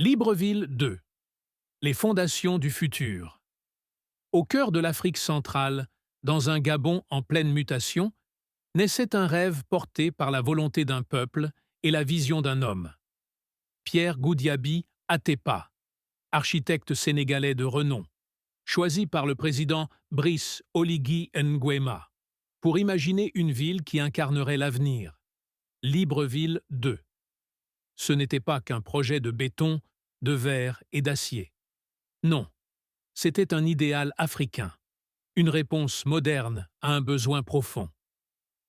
Libreville 2. Les fondations du futur. Au cœur de l'Afrique centrale, dans un Gabon en pleine mutation, naissait un rêve porté par la volonté d'un peuple et la vision d'un homme. Pierre Goudiaby Atepa, architecte sénégalais de renom, choisi par le président Brice Oligui Nguema pour imaginer une ville qui incarnerait l'avenir. Libreville 2. Ce n'était pas qu'un projet de béton, de verre et d'acier. Non, c'était un idéal africain, une réponse moderne à un besoin profond.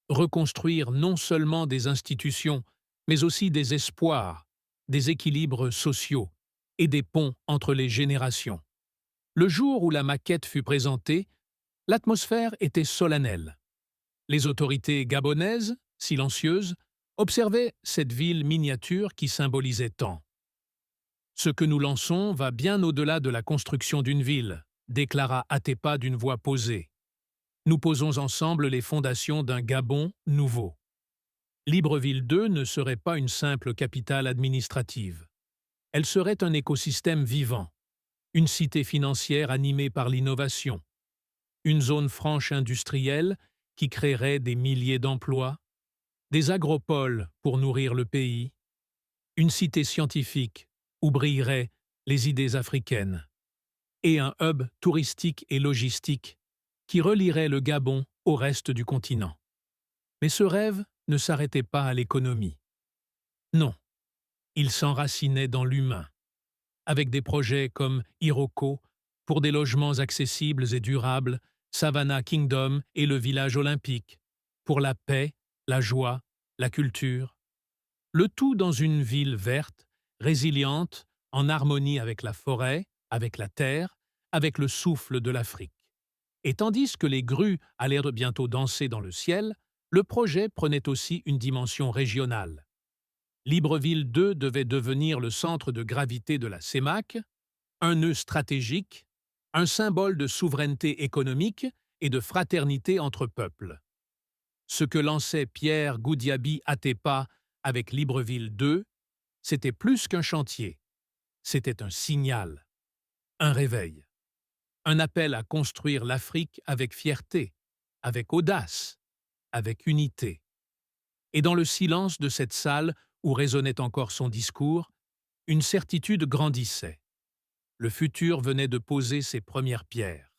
Reconstruire non seulement des institutions, mais aussi des espoirs, des équilibres sociaux et des ponts entre les générations. Le jour où la maquette fut présentée, l'atmosphère était solennelle. Les autorités gabonaises, silencieuses, observaient cette ville miniature qui symbolisait tant. Ce que nous lançons va bien au-delà de la construction d'une ville, déclara Atepa d'une voix posée. Nous posons ensemble les fondations d'un Gabon nouveau. Libreville 2 ne serait pas une simple capitale administrative. Elle serait un écosystème vivant, une cité financière animée par l'innovation, une zone franche industrielle qui créerait des milliers d'emplois, des agropoles pour nourrir le pays, une cité scientifique où brilleraient les idées africaines, et un hub touristique et logistique qui relierait le Gabon au reste du continent. Mais ce rêve ne s'arrêtait pas à l'économie. Non, il s'enracinait dans l'humain, avec des projets comme Iroko pour des logements accessibles et durables, Savannah Kingdom et le village olympique, pour la paix, la joie, la culture. Le tout dans une ville verte, résiliente, en harmonie avec la forêt, avec la terre, avec le souffle de l'Afrique. Et tandis que les grues allaient bientôt danser dans le ciel, le projet prenait aussi une dimension régionale. Libreville 2 devait devenir le centre de gravité de la CEMAC, un nœud stratégique, un symbole de souveraineté économique et de fraternité entre peuples. Ce que lançait Pierre Goudiaby Atepa avec Libreville 2, c'était plus qu'un chantier, c'était un signal, un réveil, un appel à construire l'Afrique avec fierté, avec audace, avec unité. Et dans le silence de cette salle où résonnait encore son discours, une certitude grandissait. Le futur venait de poser ses premières pierres.